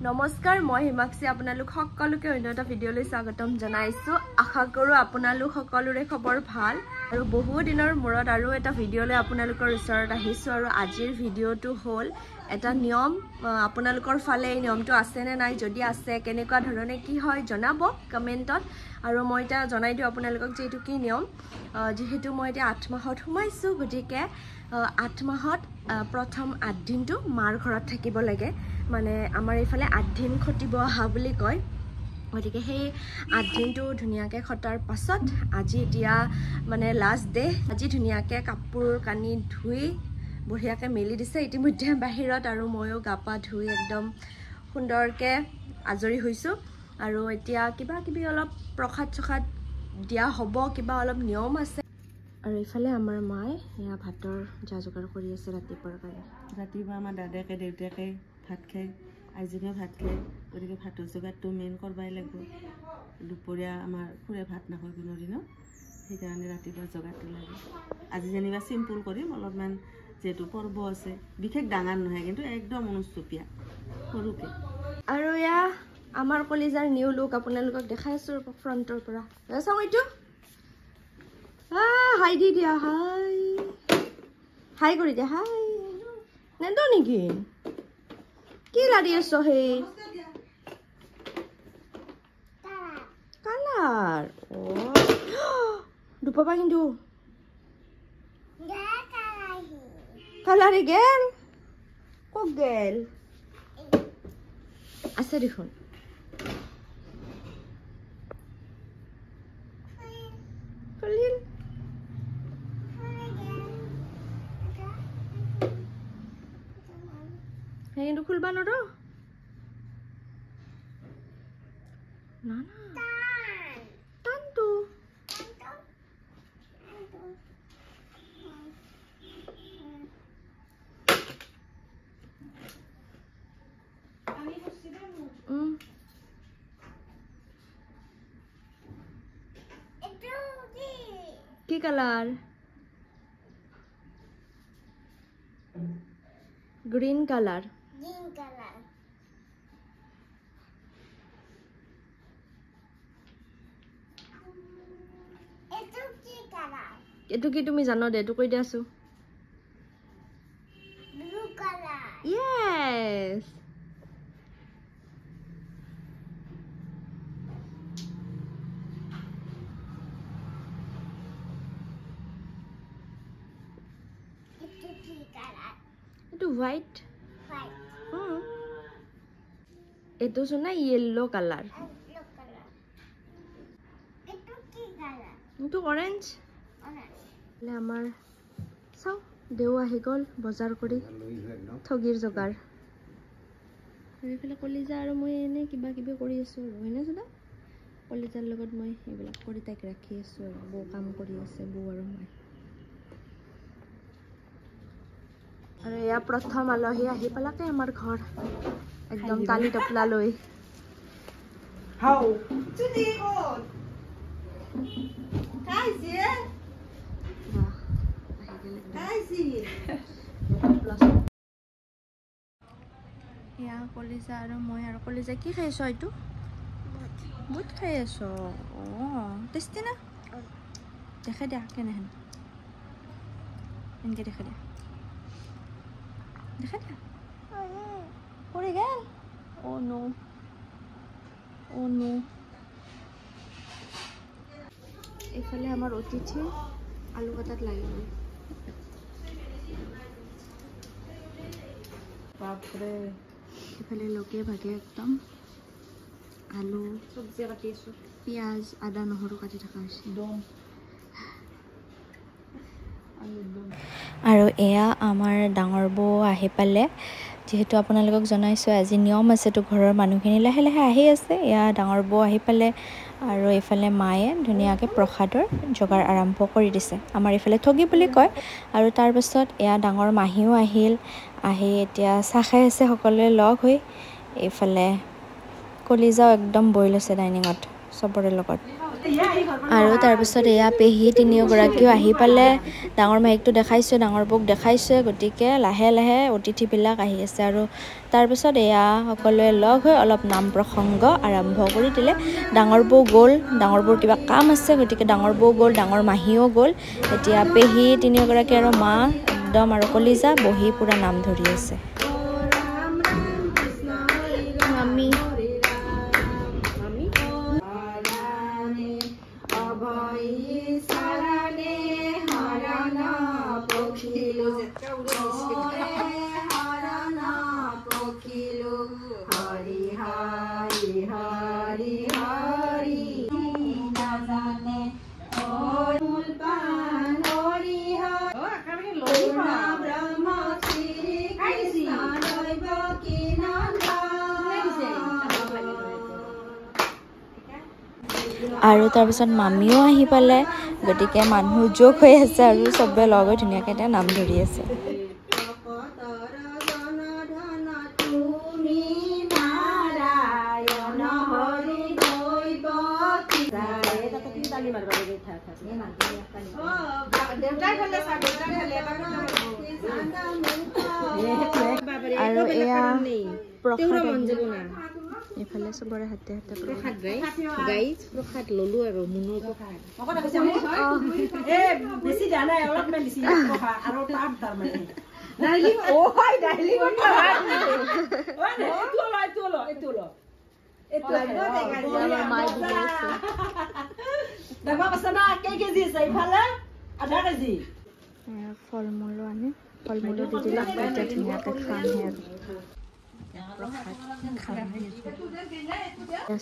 নমস্কাৰ মই হিমাক্ষী আপোনালোক সকলোকে অন্য এটা ভিডিঅ'লৈ স্বাগতম জনাইছো আশা কৰো আপোনালোক সকলোৰে খবৰ ভাল আৰু বহু দিনৰ মূৰত আৰু এটা ভিডিঅ'লৈ আপোনালোকৰ ওচৰত আহিছো আৰু আজিৰ ভিডিঅ'টো হ'ল এটা নিয়ম আপোনালোকৰ ফালে এই নিয়মটো আছে নে নাই যদি আছে কেনেকুৱা ধৰণে কি হয় জনাব কমেন্টত আৰু মই এটা জনাই দিও আপোনালোকক যে এটো কি নিয়ম যেহেতু মই এটা 8 মাহত সোমাইছো গতিকে 8 মাহত প্ৰথম 8 দিনটো মাৰ ঘৰত থাকিব লাগে মানে আমাৰ এইফালে 8 দিন খটিব আহা বুলি কয় গতিকে সেই 8 দিনটো ধুনিয়াকে খটাৰ পাছত আজি এতিয়া মানে লাষ্ট ডে আজি ধুনিয়াকে কাপোৰ কানি ধুই বঢ়িয়াকে মেলি দিছে ইতিমধ্যে বাহিৰত আৰু ময়ো গাপা ধুই একদম সুন্দৰকে আজৰি হৈছো আৰু এতিয়া কিবা কিবি অলপ প্ৰখাদ চখাদ দিয়া হ'ব কিবা অলপ নিয়ম আছে আৰু ইফালে আমাৰ মায়ে ইয়া ভাতৰ যা যোগাৰ কৰি আছে ৰাতিপুৱাৰ কাৰণে ৰাতিপুৱা আমাৰ দাদাকে দেউতাকে ভাত খাই আইজনে ভাত খাই গতিকে ভাতৰ যোগাৰটো মেইন কৰবাই লাগিব দুপৰীয়া আমাৰ খুৰে ভাত নাখায় কোনো দিনো সেইকাৰণে ৰাতিপুৱা যোগাৰটো লাগে আজি যেনিবা চিম্পুল কৰিম অলপমান যেহেতু পৰ্ব আছে বিশেষ ডাঙৰ নহয় কিন্তু একদম অনুষ্টুপীয়া সৰুকে আৰু ইয়া আমাৰ কলিজাৰ নিউ লুক আপোনালোকক দেখাইছো ফ্ৰণ্টৰ পৰা চাওঁ এইটো হাই দি দিয়া হাই হাই কৰি দিয়া হাই নেদো নেকি কি লাদি আছো সেই কালাৰ ও দুপাবা কিন্তু কালারে গেল কক গেল আছে দেখুন খুলিল হ্যাঁ কিন্তু খুলবা নরো না না টানতো কি কালার গ্রিন কালার এটো কি তুমি জানো দে এটো কই দিয়াছো blue colour yes itu white itu suna yellow color itu orange le amar sao deu ahi gol bazar kori thogir jogar ari fele koliza aru moi ene kiba kibe kori asu hoina sida kolijar logot moi ebila kori tak rakhi asu bo kam kori ase bo aru moi আৰু ইয়া প্ৰথম আলহী আহি পালাকে আমাৰ ঘৰ একদম তালি টপলা লৈ হাও চুদি কোত কাইছে কাইছে ইয়া কলিজা আৰু মই আৰু কলিজা কি খাইছো এইটো বুট খাই আছো ও টেষ্টি না দেখা দিয়া কেনেহেন এনেকে দেখা দিয়া দেখা দিয়া পড়ে গেল ও নো এফালে আমার অতিথি আলু কাটাত লাগি গ'ল বাপরে এফালে লগে ভাগে একদম আলু সবজি কাটি আছো পিয়াজ আদা নহৰু কাটি থকা আছে আৰু এয়া আমাৰ ডাঙৰ বৌ আহি পালে যেহেতু আপোনালোকক জনাইছো আজি নিয়ম আছে তো ঘৰৰ মানুহখিনি লাহে লাহে আহি আছে এয়া ডাঙৰ বৌ আহি পালে আৰু এফালে মায়ে ধুনিয়াকে প্ৰসাদৰ যোগাৰ আৰম্ভ কৰি দিছে আমাৰ এফালে ঠগি বুলি কয় আৰু তাৰ পাছত এয়া ডাঙৰ মাহিও আহিল আহি এতিয়া চাহ খাই আছে সকলোৱে লগ হৈ এফালে কলিজাও একদম বইল আছে ডাইনিঙত সবৰে লগত আৰু তাৰপিছত এয়া পেহী তিনিওগৰাকীও আহি পালে ডাঙৰ মাহীকটো দেখাইছোঁ ডাঙৰ বৌক দেখাইছোঁ গতিকে লাহে লাহে অতিথিবিলাক আহি আছে আৰু তাৰপিছত এয়া সকলোৱে লগ হৈ অলপ নাম প্ৰসংগ আৰম্ভ কৰি দিলে ডাঙৰ বৌ গ'ল ডাঙৰ বৌৰ কিবা কাম আছে গতিকে ডাঙৰ বৌ গ'ল ডাঙৰ মাহীও গ'ল এতিয়া পেহী তিনিওগৰাকী আৰু মা একদম আৰু কলিজা বহি পুৰা নাম ধৰি আছে আমি আৰু তাৰপিছত মামীও আহি পালে গতিকে মানুহ যোগ হৈ আছে আৰু চবে লগ হৈ ধুনীয়াকৈ এতিয়া নাম ধৰি আছে আৰু এয়া এইফালে চবৰে হাতে হাতে প্ৰসাদ ললো আৰু মুনৰ ফল মূলো আনে ফল মূলো দি দিলাক এতিয়া ধুনীয়াকৈ খামহে আৰু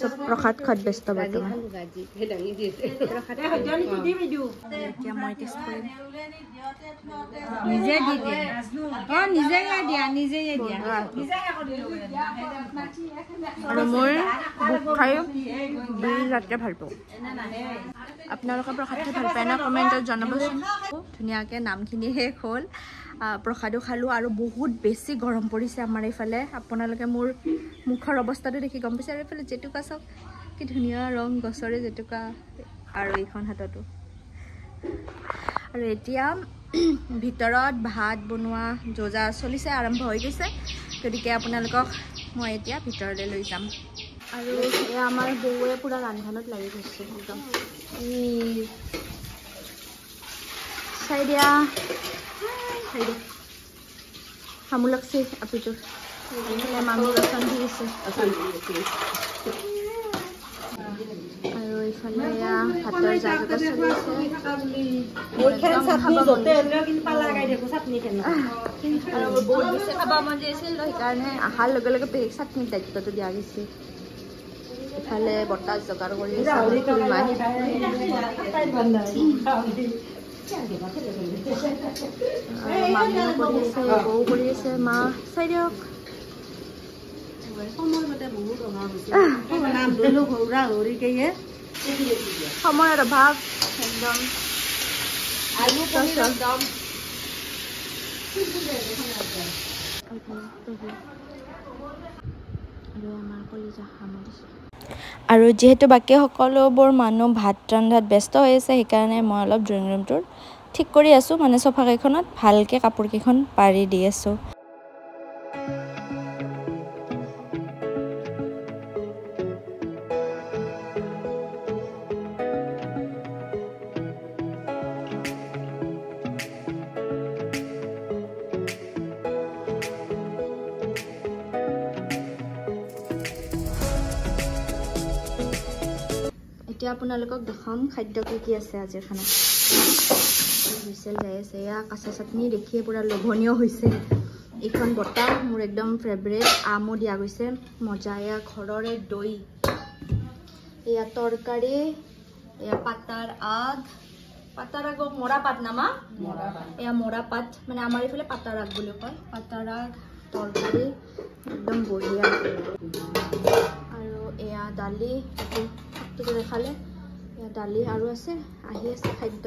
চব প্ৰসাদ খোৱাত ব্যস্ত বৰ্তমান এতিয়া মই টেষ্ট কৰিম আৰু মই বুক খাই বিৰাটকৈ ভাল পাওঁ আপোনালোকে প্ৰসাদ খাই ভাল পায় না কমেণ্টত জনাবচোন ধুনীয়াকৈ নামখিনি শেষ হ'ল প্ৰসাদো খালোঁ আৰু বহুত বেছি গৰম পৰিছে আমাৰ এইফালে আপোনালোকে মোৰ মুখৰ অৱস্থাটো দেখি গম পাইছে আৰু এইফালে জেতুকা চাওক কি ধুনীয়া ৰং গছৰে জেতুকা আৰু এইখন হাততো আৰু এতিয়া ভিতৰত ভাত বনোৱা যোজা চলিছে আৰম্ভ হৈ গৈছে গতিকে আপোনালোকক মই এতিয়া ভিতৰলৈ লৈ যাম আৰু এয়া আমাৰ বৌৱে পূৰা ৰান্ধনত লাগি গৈছে একদম চাই দিয়া হামু লাগছে আপিটোৰ মামী ৰচন দি আছে আৰু এইফালে এয়া ভাতৰ যা যোগাৰ চলি আছে আৰু বহুত বেছি খাব মন যাইছিল সেইকাৰণে অহাৰ লগে লগে পেহীক চাটনিৰ দায়িত্বটো দিয়া গৈছে ইফালে বতাহ যোগাৰ কৰি আছে মামীও কৰি আছে বৌ কৰি আছে মা চাই দিয়ক সময়ৰ অভাৱ একদম আৰু যিহেতু বাকী সকলোবোৰ মানুহ ভাত ৰন্ধাত ব্যস্ত হৈ আছে সেইকাৰণে মই অলপ ড্ৰয়িং ৰুমটোৰ ঠিক কৰি আছোঁ মানে চফাকেইখনত ভালকৈ কাপোৰকেইখন পাৰি দি আছোঁ এতিয়া আপোনালোকক দেখাম খাদ্য কি আছে আজিৰ খানা হুইচেল যাই আছে এয়া কাঁচা চাটনি দেখিয়ে পুৰা লোভনীয় হৈছে এইখন বটাহ মোৰ একদম ফেভৰেট আমো দিয়া গৈছে মজা এয়া ঘৰৰে দৈ এয়া তৰকাৰী এয়া পাতাৰ আগ মৰা পাত নামা এয়া মৰা পাত মানে আমাৰ এইফালে পাতাৰ আগ বুলি কয় পাতাৰ আগ তৰকাৰী একদম বঢ়িয়া আৰু এয়া দালি দেখালে দালি আৰু আছে আহি আছে খাদ্য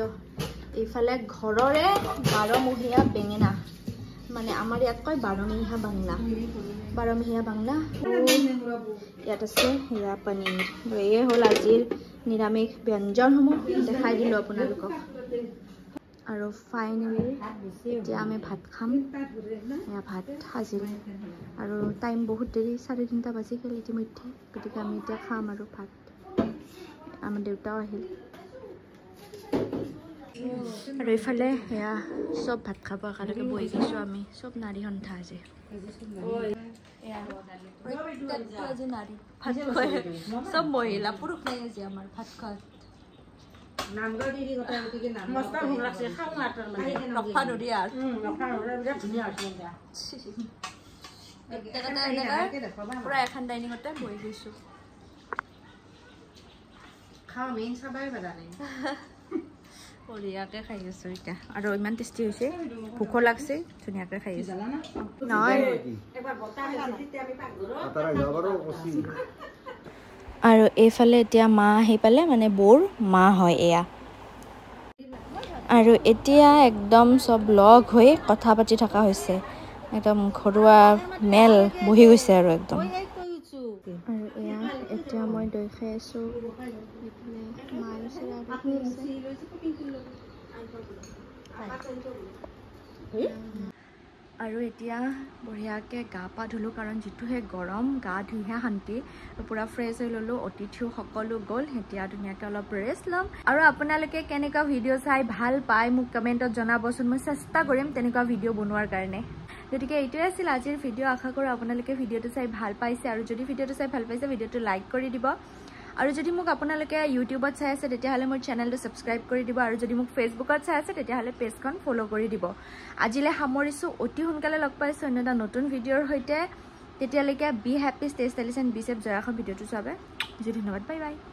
এইফালে ঘৰৰে 12মহীয়া বেঙেনা মানে আমাৰ ইয়াত কয় 12মহীয়া বাংলা ইয়াত আছে এয়া পনীৰ এয়ে হ'ল আজিৰ নিৰামিষ ব্যঞ্জনসমূহ দেখাই দিলোঁ আপোনালোকক আৰু ফাইনেলি এতিয়া আমি ভাত খাম এয়া ভাত সাজিল আৰু টাইম বহুত দেৰি 3:30 বাজি গ'ল ইতিমধ্যে গতিকে আমি এতিয়া খাম আৰু ভাত আমাৰ দেউতাও আহিল আৰু এইফালে এয়া চব ভাত খাব একেলগে বহি গৈছোঁ আমি চব নাৰী সন্থা আজি চব মহিলা পুৰুষ নাই আজি আমাৰ ভাত খোৱা পুৰা এখন ডাইনিঙতে বহি গৈছোঁ বঢ়িয়াকৈ খাই আছোঁ এতিয়া আৰু ইমান টেষ্টি হৈছে ভোকো লাগছে ধুনীয়াকৈ খাই আছোঁ নহয় আৰু এইফালে এতিয়া মা আহি পালে মানে বৌৰ মা হয় এয়া আৰু এতিয়া একদম চব লগ হৈ কথা পাতি থকা হৈছে একদম ঘৰুৱা মেল বহি গৈছে আৰু একদম আৰু এয়া এতিয়া মই দৈ খাই আছোঁ আৰু এতিয়া বঢ়িয়াকৈ গা পা ধুলোঁ কাৰণ যিটোহে গৰম গা ধুইহে শান্তি পূৰা ফ্ৰেছ হৈ ল'লোঁ অতিথিও সকলো গ'ল এতিয়া ধুনীয়াকৈ অলপ ৰেষ্ট ল'ম আৰু আপোনালোকে কেনেকুৱা ভিডিঅ' চাই ভাল পায় মোক কমেণ্টত জনাবচোন মই চেষ্টা কৰিম তেনেকুৱা ভিডিঅ' বনোৱাৰ কাৰণে গতিকে এইটোৱে আছিল আজিৰ ভিডিঅ' আশা কৰোঁ আপোনালোকে ভিডিঅ'টো চাই ভাল পাইছে আৰু যদি ভিডিঅ'টো চাই ভাল পাইছে ভিডিঅ'টো লাইক কৰি দিব আৰু যদি মোক আপোনালোকে ইউটিউবত চাই আছে তেতিয়াহ'লে মোৰ চেনেলটো ছাবস্ক্ৰাইব কৰি দিব আৰু যদি মোক ফেচবুকত চাই আছে তেতিয়াহ'লে পেজখন ফ'ল' কৰি দিব আজিলৈ সামৰিছোঁ অতি সোনকালে লগ পাইছোঁ অন্য এটা নতুন ভিডিঅ'ৰ সৈতে তেতিয়ালৈকে be happy stay stylish and be safe জয় এখন ভিডিঅ'টো চাব ধন্যবাদ বাই বাই